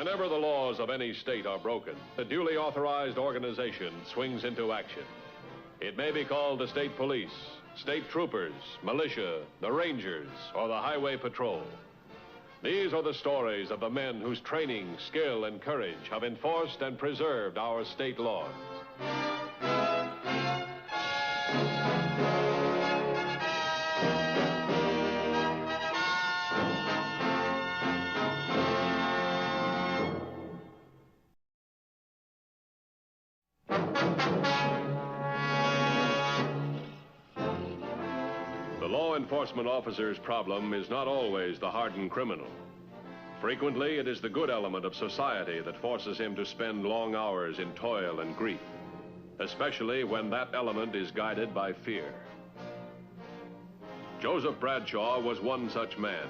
Whenever the laws of any state are broken, a duly authorized organization swings into action. It may be called the state police, state troopers, militia, the rangers, or the highway patrol. These are the stories of the men whose training, skill, and courage have enforced and preserved our state laws. The law enforcement officer's problem is not always the hardened criminal. Frequently, it is the good element of society that forces him to spend long hours in toil and grief, especially when that element is guided by fear. Joseph Bradshaw was one such man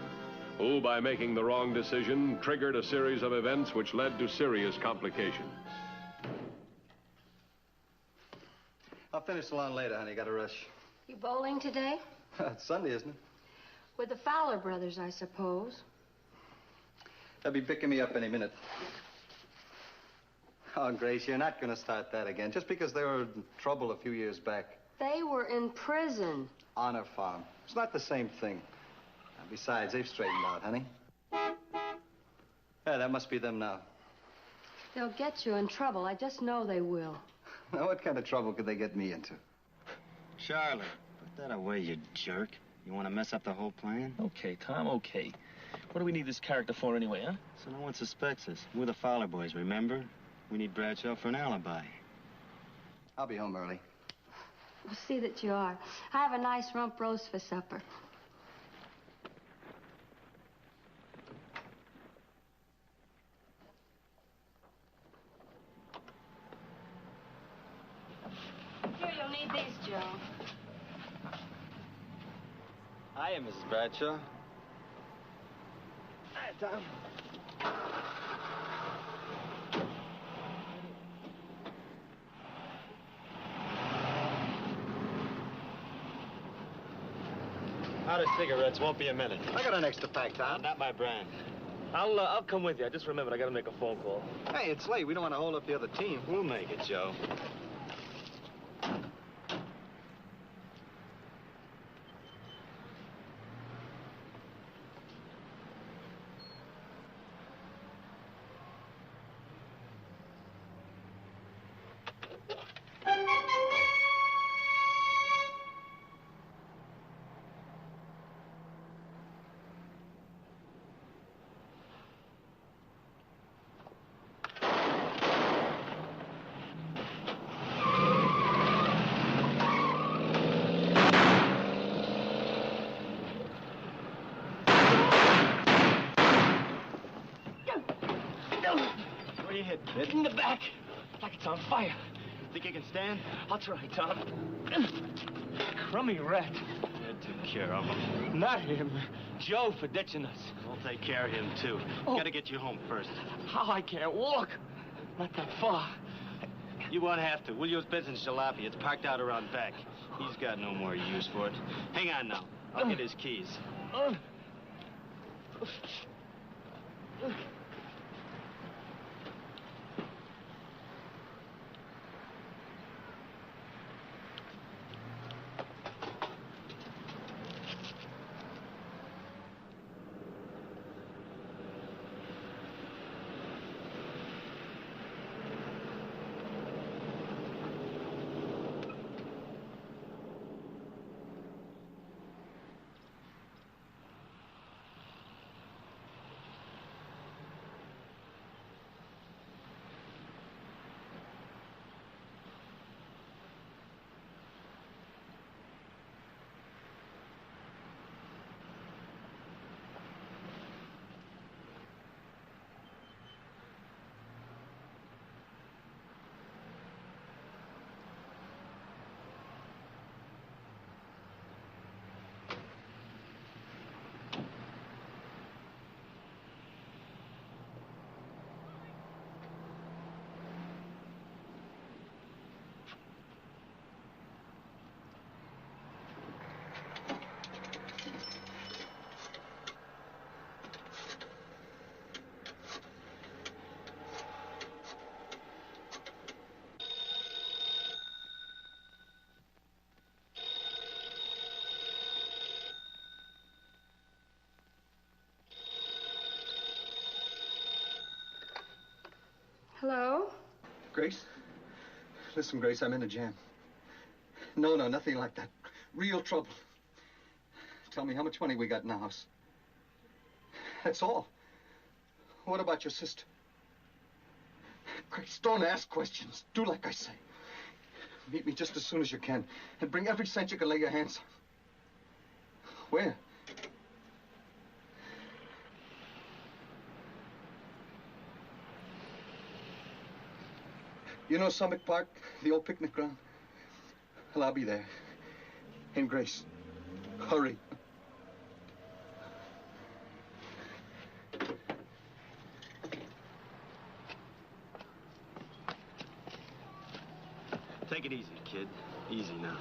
who, by making the wrong decision, triggered a series of events which led to serious complications. I'll finish the lawn later, honey. Got to rush. You bowling today? It's Sunday, isn't it? With the Fowler brothers, I suppose. They'll be picking me up any minute. Oh, Grace, you're not going to start that again, just because they were in trouble a few years back. They were in prison. On a farm. It's not the same thing. Besides, they've straightened out, honey. Yeah, that must be them now. They'll get you in trouble. I just know they will. Now, what kind of trouble could they get me into? Charlie, put that away, you jerk. You want to mess up the whole plan? Okay, Tom, okay. What do we need this character for anyway, huh? So no one suspects us. We're the Fowler boys, remember? We need Bradshaw for an alibi. I'll be home early. We'll see that you are. I have a nice rump roast for supper. Here, you'll need these, Joe. Hiya, Mrs. Bradshaw. Hi, Tom. Out of cigarettes, won't be a minute. I got an extra pack, Tom. Not my brand. I'll come with you. I just remembered I gotta make a phone call. Hey, it's late. We don't want to hold up the other team. We'll make it, Joe. Where you hit? In the back. Like it's on fire. Think you can stand? I'll try, Tom. Crummy rat. You took care of him. Not him. Joe for ditching us. We'll take care of him, too. Oh. Gotta get you home first. How I can't walk. Not that far. You won't have to. Willio's business jalopy. It's parked out around back. He's got no more use for it. Hang on now. I'll get his keys. Hello? Grace? Listen, Grace, I'm in a jam. No, nothing like that. Real trouble. Tell me how much money we got in the house. That's all. What about your sister? Grace, don't ask questions. Do like I say. Meet me just as soon as you can, and bring every cent you can lay your hands on. Where? You know Summit Park, the old picnic ground? Well, I'll be there. And Grace, hurry. Take it easy, kid. Easy now.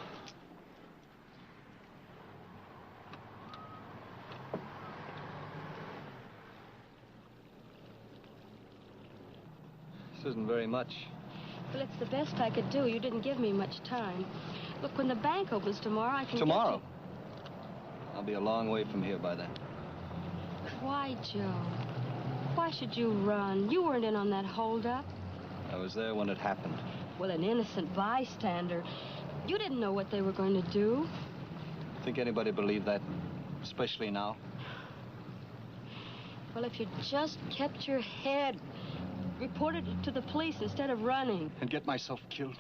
This isn't very much. Well, it's the best I could do. You didn't give me much time. Look, when the bank opens tomorrow, I can Tomorrow? Get I'll be a long way from here by then. you... Why, Joe? Why should you run? You weren't in on that holdup. I was there when it happened. Well, an innocent bystander. You didn't know what they were going to do. Think anybody believed that? Especially now? Well, if you just kept your head, reported it to the police instead of running. And get myself killed?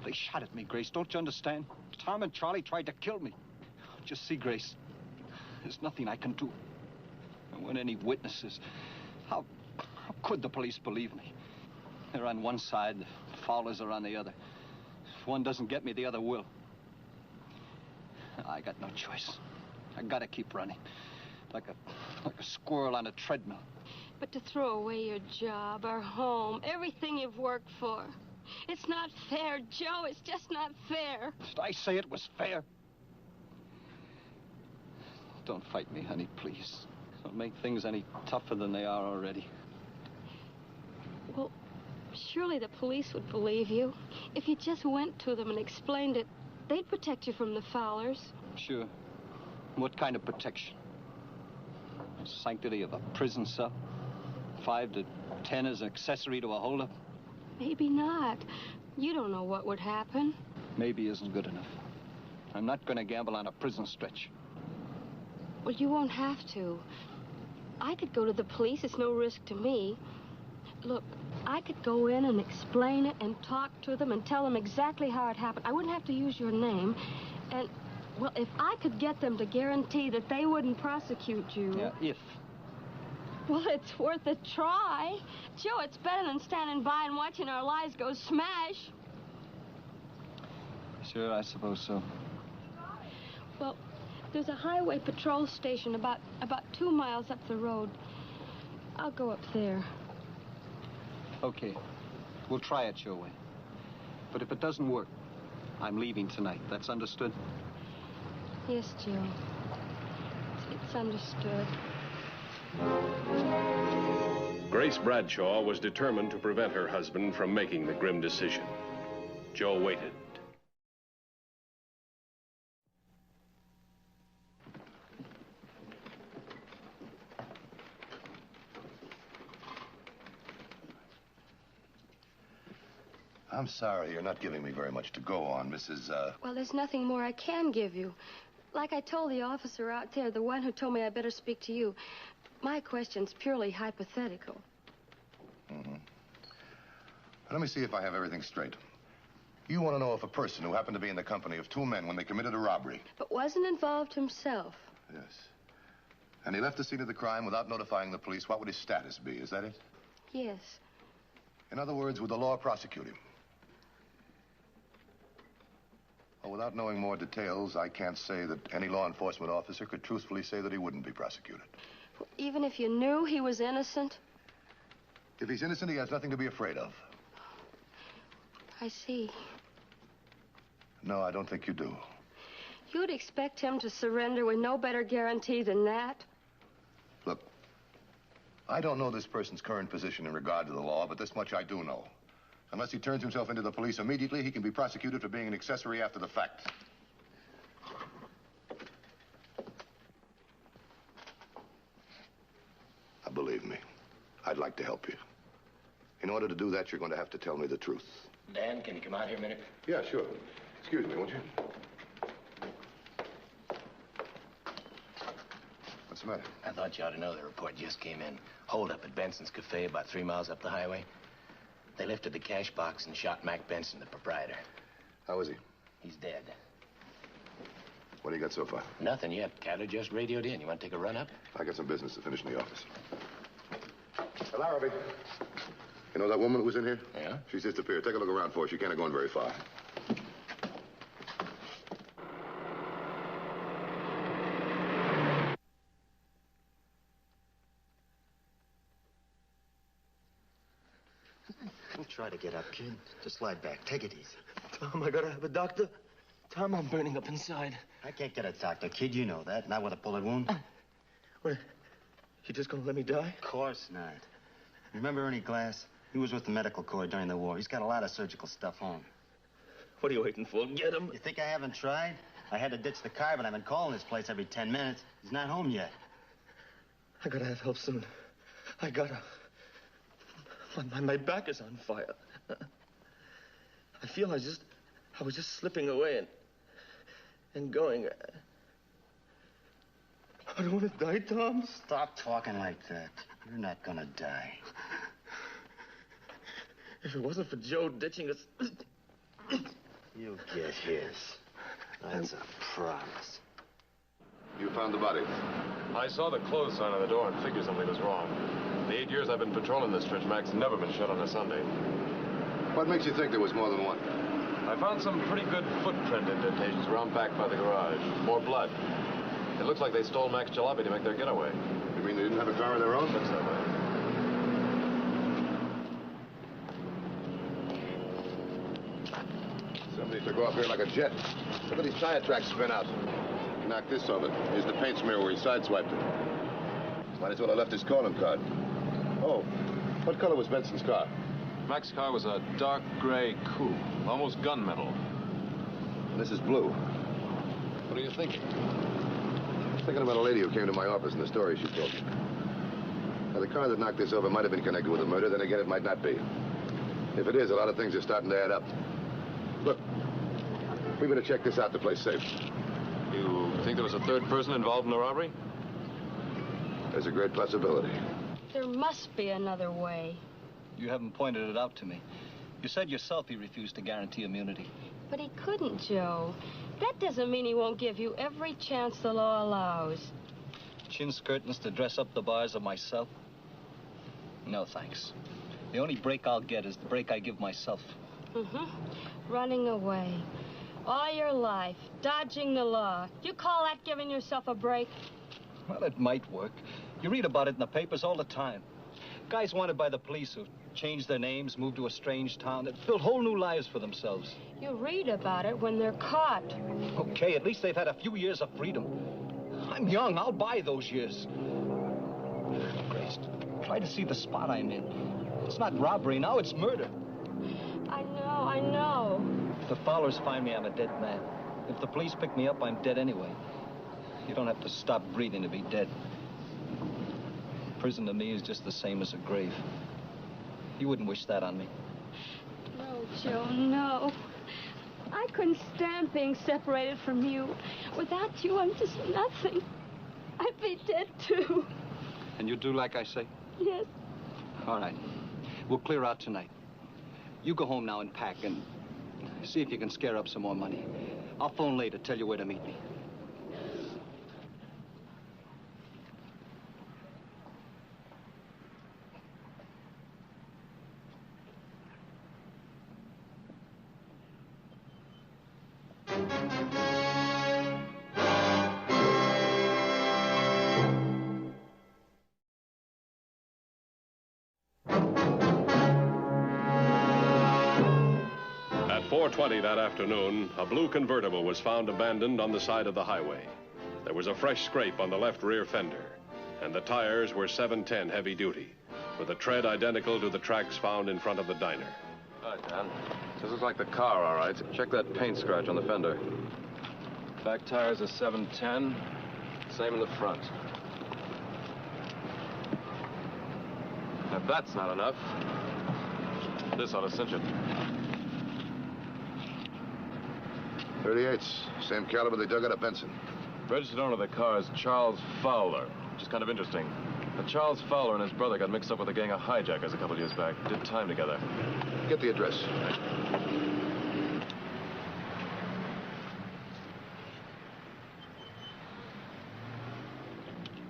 They shot at me, Grace. Don't you understand? Tom and Charlie tried to kill me. Just see, Grace. There's nothing I can do. There weren't any witnesses. How could the police believe me? They're on one side, the Fowlers are on the other. If one doesn't get me, the other will. I got no choice. I gotta keep running. Like a squirrel on a treadmill. But to throw away your job, our home, everything you've worked for. It's not fair, Joe. It's just not fair. Did I say it was fair? Don't fight me, honey, please. Don't make things any tougher than they are already. Well, surely the police would believe you. If you just went to them and explained it, they'd protect you from the Fowlers. Sure. What kind of protection? Sanctity of a prison cell? 5 to 10 as an accessory to a holdup? Maybe not. You don't know what would happen. Maybe isn't good enough. I'm not going to gamble on a prison stretch. Well, you won't have to. I could go to the police. It's no risk to me. Look, I could go in and explain it and talk to them and tell them exactly how it happened. I wouldn't have to use your name. And, well, if I could get them to guarantee that they wouldn't prosecute you... Yeah, if. Well, it's worth a try. Joe, it's better than standing by and watching our lives go smash. Sure, I suppose so. Well, there's a highway patrol station about 2 miles up the road. I'll go up there. Okay. We'll try it your way. But if it doesn't work, I'm leaving tonight. That's understood? Yes, Joe. It's understood. Grace Bradshaw was determined to prevent her husband from making the grim decision. Joe waited. I'm sorry you're not giving me very much to go on, Mrs. Well, there's nothing more I can give you. Like I told the officer out there, the one who told me I better speak to you, my question's purely hypothetical. Mm-hmm. Let me see if I have everything straight. You want to know if a person who happened to be in the company of 2 men when they committed a robbery... But wasn't involved himself. Yes. And he left the scene of the crime without notifying the police, what would his status be? Is that it? Yes. In other words, would the law prosecute him? Well, without knowing more details, I can't say that any law enforcement officer could truthfully say that he wouldn't be prosecuted. Well, even if you knew he was innocent? If he's innocent, he has nothing to be afraid of. I see. No, I don't think you do. You'd expect him to surrender with no better guarantee than that? Look, I don't know this person's current position in regard to the law, but this much I do know. Unless he turns himself into the police immediately, he can be prosecuted for being an accessory after the fact. Now, believe me, I'd like to help you. In order to do that, you're going to have to tell me the truth. Dan, can you come out here a minute? Yeah, sure. Excuse me, won't you? What's the matter? I thought you ought to know the report just came in. Hold up at Benson's Cafe about 3 miles up the highway. They lifted the cash box and shot Mac Benson, the proprietor. How is he? He's dead. What do you got so far? Nothing yet. Cather just radioed in. You want to take a run up? I got some business to finish in the office. Hello, Robbie. You know that woman who was in here? Yeah? She's disappeared. Take a look around for her. She can't have gone very far. Don't try to get up, kid. Just lie back. Take it easy. Tom, I gotta have a doctor. Tom, I'm burning up inside. I can't get a doctor, kid. You know that. Not with a bullet wound. What? You just gonna let me die? Of course not. Remember Ernie Glass? He was with the medical corps during the war. He's got a lot of surgical stuff home. What are you waiting for? Get him. You think I haven't tried? I had to ditch the car, but I've been calling this place every 10 minutes. He's not home yet. I gotta have help soon. I gotta. My back is on fire. I feel I was just slipping away and going. I don't want to die, Tom. Stop talking like that. You're not gonna die. If it wasn't for Joe ditching us... You'll get his. That's a promise. You found the body. I saw the clothes sign on the door and figured something was wrong. In the 8 years I've been patrolling this stretch, Mac's never been shot on a Sunday. What makes you think there was more than one? I found some pretty good footprint indentations around back by the garage. More blood. It looks like they stole Mac's jalopy to make their getaway. You mean they didn't have a car of their own? Looks that way. Somebody took off here like a jet. Look at these tire tracks spin out. Knocked this over. Here's the paint smear where he sideswiped it. Might as well have left his calling card. Oh, what color was Benson's car? Mac's car was a dark gray coupe, almost gunmetal. And this is blue. What are you thinking? I'm thinking about a lady who came to my office and the story she told me. Now, the car that knocked this over might have been connected with the murder, then again, it might not be. If it is, a lot of things are starting to add up. Look, we better check this out to play safe. You think there was a third person involved in the robbery? There's a great possibility. There must be another way. You haven't pointed it out to me. You said yourself he refused to guarantee immunity. But he couldn't, Joe. That doesn't mean he won't give you every chance the law allows. Chin curtains to dress up the bars of myself? No, thanks. The only break I'll get is the break I give myself. Running away. All your life, dodging the law. You call that giving yourself a break? Well, it might work. You read about it in the papers all the time. Guys wanted by the police who changed their names, moved to a strange town, that built whole new lives for themselves. You read about it when they're caught. Okay, at least they've had a few years of freedom. I'm young. I'll buy those years. Grace, try to see the spot I'm in. It's not robbery now, it's murder. I know. If the followers find me, I'm a dead man. If the police pick me up, I'm dead anyway. You don't have to stop breathing to be dead. Prison to me is just the same as a grave. You wouldn't wish that on me. No, Joe, no. I couldn't stand being separated from you. Without you, I'm just nothing. I'd be dead, too. And you do like I say? Yes. All right. We'll clear out tonight. You go home now and pack and see if you can scare up some more money. I'll phone later, tell you where to meet me. At 4:20 that afternoon, a blue convertible was found abandoned on the side of the highway. There was a fresh scrape on the left rear fender, and the tires were 710 heavy duty, with a tread identical to the tracks found in front of the diner. Hi, Dan. This looks like the car, all right. Check that paint scratch on the fender. Back tires are 710. Same in the front. If that's not enough, This ought to cinch it. 38s. Same caliber they dug out of Benson. Registered owner of the car is Charles Fowler, which is kind of interesting. But Charles Fowler and his brother got mixed up with a gang of hijackers a couple years back. Did time together. Get the address.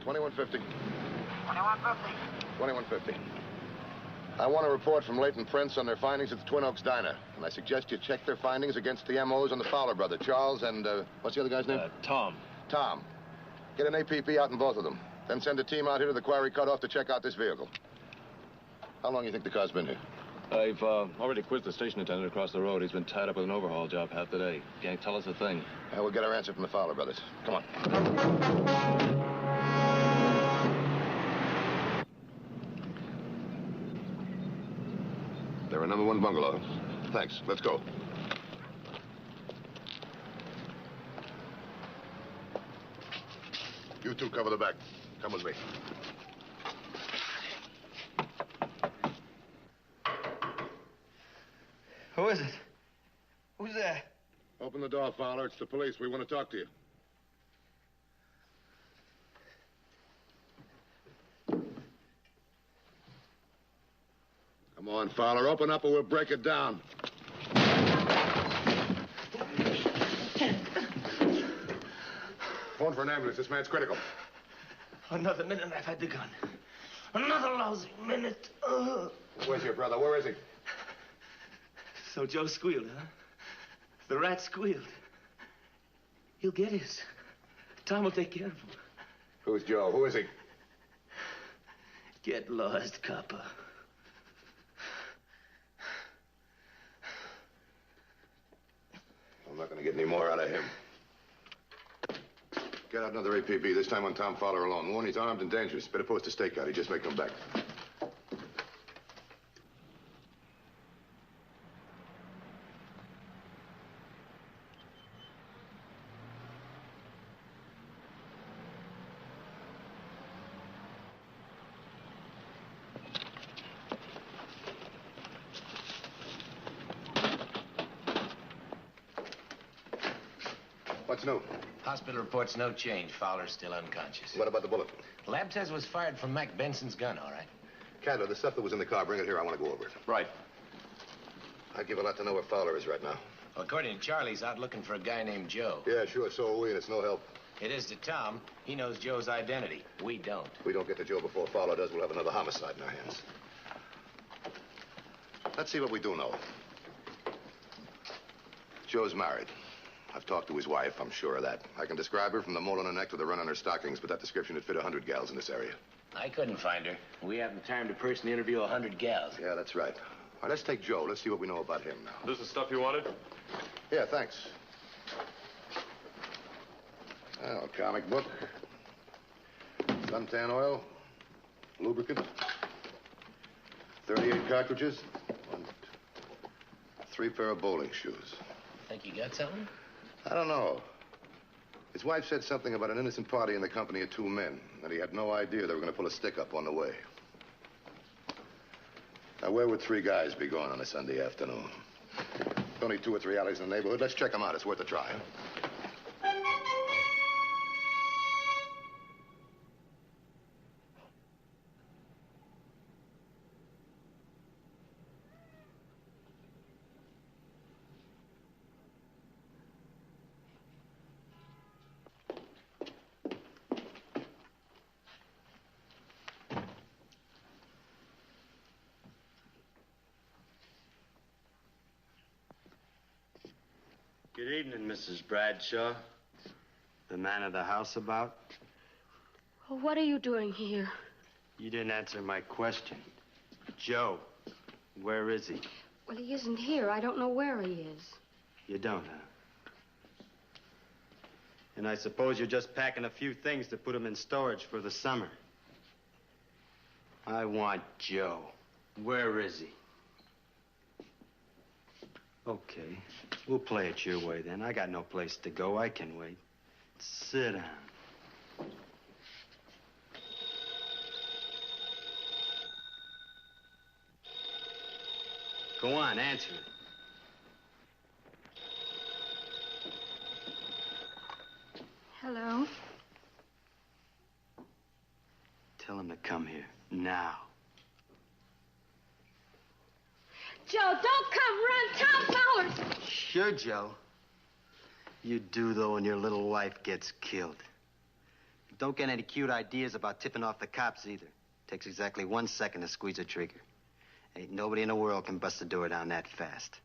2150. 2150. I want a report from Leighton Prince on their findings at the Twin Oaks Diner. And I suggest you check their findings against the MOs on the Fowler brother, Charles and, what's the other guy's name? Tom. Tom. Get an APP out in both of them. Then send a team out here to the quarry cutoff to check out this vehicle. How long do you think the car's been here? I've already quizzed the station attendant across the road. He's been tied up with an overhaul job half the day. Can't tell us a thing. Yeah, we'll get our answer from the Fowler brothers. Come on. They're a #1 bungalow. Thanks. Let's go. You two cover the back. Come with me. Who is it? Who's there? Open the door, Fowler. It's the police. We want to talk to you. Come on, Fowler. Open up or we'll break it down. Phone for an ambulance. This man's critical. Another minute and I've had the gun. Another lousy minute. Where's your brother? Where is he? So Joe squealed, huh? The rat squealed. He'll get his. Tom will take care of him. Who's Joe? Who is he? Get lost, copper. I'm not going to get any more out of him. Get out another APB, this time on Tom Fowler alone. Warn he's armed and dangerous. Better post a stakeout. He just may come back. What's new? Hospital reports no change. Fowler's still unconscious. What about the bullet? Lab test was fired from Mac Benson's gun, all right. Cadler, the stuff that was in the car, bring it here. I want to go over it. Right. I'd give a lot to know where Fowler is right now. Well, according to Charlie, he's out looking for a guy named Joe. Yeah, sure, so are we, and it's no help. It is to Tom. He knows Joe's identity. We don't. If we don't get to Joe before Fowler does, we'll have another homicide in our hands. Let's see what we do know. Joe's married. I've talked to his wife, I'm sure of that. I can describe her from the mole on her neck to the run on her stockings, but that description would fit 100 gals in this area. I couldn't find her. We haven't time to personally interview 100 gals. Yeah, that's right. All right, let's take Joe. Let's see what we know about him now. This is stuff you wanted? Yeah, thanks. Oh, comic book. Suntan oil. Lubricant. 38 cartridges. 3 pair of bowling shoes. Think you got something? I don't know. His wife said something about an innocent party in the company of 2 men, and he had no idea they were going to pull a stick-up on the way. Now, where would 3 guys be going on a Sunday afternoon? Only 2 or 3 alleys in the neighborhood. Let's check them out. It's worth a try. Good evening, Mrs. Bradshaw. The man of the house about? Well, what are you doing here? You didn't answer my question. Joe, where is he? Well, he isn't here. I don't know where he is. You don't, huh? And I suppose you're just packing a few things to put him in storage for the summer. I want Joe. Where is he? Okay. We'll play it your way, then. I got no place to go. I can wait. Sit down. Go on, answer it. Hello? Tell him to come here, now. Joe, don't come! Run! Tom Fowler's! Sure, Joe. You do, though, when your little wife gets killed. Don't get any cute ideas about tipping off the cops, either. Takes exactly 1 second to squeeze a trigger. Ain't nobody in the world can bust the door down that fast.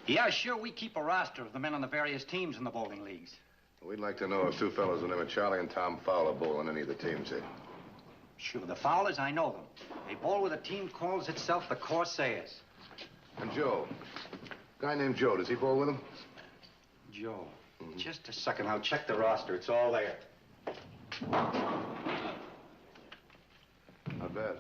Yeah, sure, we keep a roster of the men on the various teams in the bowling leagues. We'd like to know if two fellows with the name of Charlie and Tom Fowler bowl on any of the teams here. Sure, the Fowlers, I know them. They bowl with a team calls itself the Corsairs. And Joe. Guy named Joe, does he bowl with them? Joe. Just a second, I'll check the roster. It's all there. Not bad.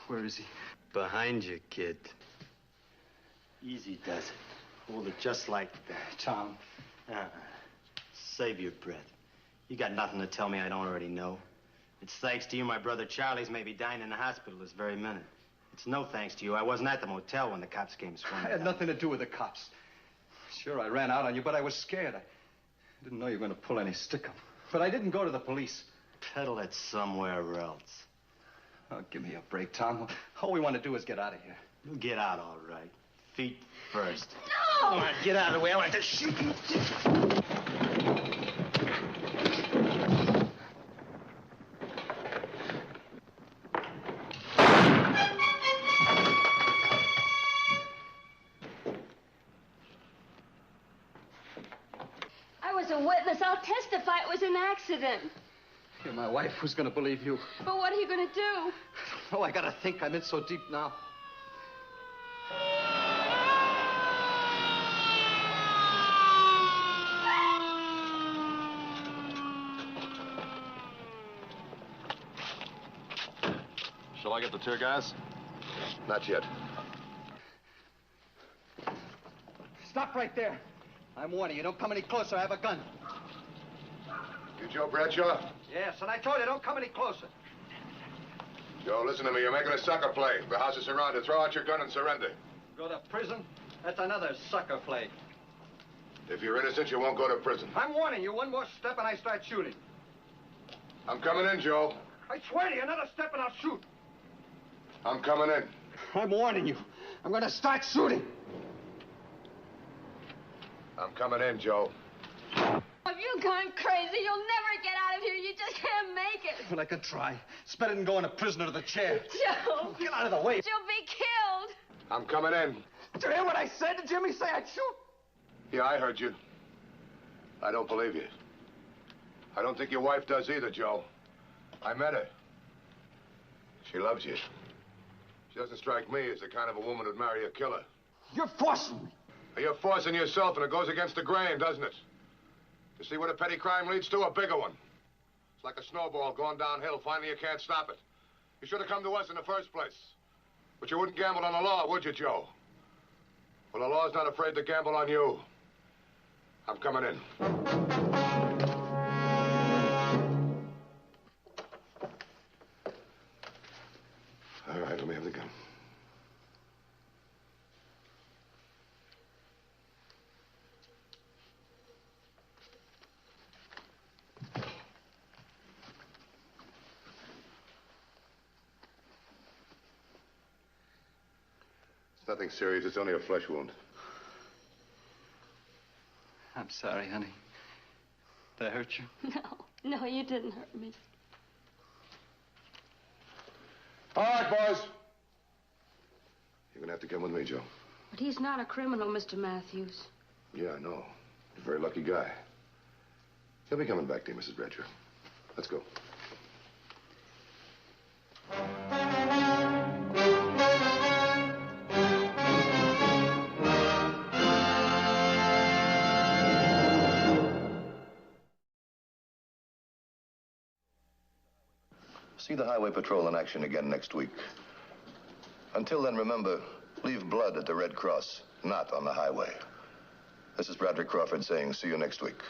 Where is he? Behind you, kid. Easy does it. Hold it just like that. Tom. Save your breath. You got nothing to tell me I don't already know. It's thanks to you my brother Charlie's maybe dying in the hospital this very minute. It's no thanks to you. I wasn't at the motel when the cops came swarming. I had nothing to do with the cops. Sure, I ran out on you, but I was scared. I didn't know you were going to pull any stick-up. But I didn't go to the police. Peddle it somewhere else. Oh, give me a break, Tom. All we want to do is get out of here. You get out all right. Feet first. No! Come on, get out of the way. I want to shoot you. I was a witness. I'll testify it was an accident. Yeah, my wife was going to believe you. But what are you going to do? Oh, I got to think. I'm in so deep now. Shall I get the tear gas? Not yet. Stop right there. I'm warning you. Don't come any closer. I have a gun. You Joe Bradshaw? Yes, and I told you, don't come any closer. Joe, listen to me. You're making a sucker play. The house is surrounded. Throw out your gun and surrender. Go to prison? That's another sucker play. If you're innocent, you won't go to prison. I'm warning you. One more step and I start shooting. I'm coming in, Joe. I swear to you, another step and I'll shoot. I'm coming in. I'm warning you. I'm going to start shooting. I'm coming in, Joe. Have you gone crazy? You'll never get out of here. You just can't make it. But I can try. It's better than going a prisoner to the chair. Joe. Get out of the way. You'll be killed. I'm coming in. Did you hear what I said? Did Jimmy say I'd shoot? Yeah, I heard you. I don't believe you. I don't think your wife does either, Joe. I met her. She loves you. She doesn't strike me as the kind of a woman who'd marry a killer. You're forcing me. You're forcing yourself, and it goes against the grain, doesn't it? You see what a petty crime leads to? A bigger one. It's like a snowball going downhill. Finally, you can't stop it. You should have come to us in the first place. But you wouldn't gamble on the law, would you, Joe? Well, the law's not afraid to gamble on you. I'm coming in. All right, let me have the gun. It's nothing serious. It's only a flesh wound. I'm sorry, honey. Did I hurt you? No, you didn't hurt me. All right, boys. You're gonna have to come with me, Joe. But he's not a criminal, Mr. Matthews. Yeah, I know. You're a very lucky guy. He'll be coming back to you, Mrs. Bradshaw. Let's go. See the Highway Patrol in action again next week. Until then, remember, leave blood at the Red Cross, not on the highway. This is Bradley Crawford saying see you next week.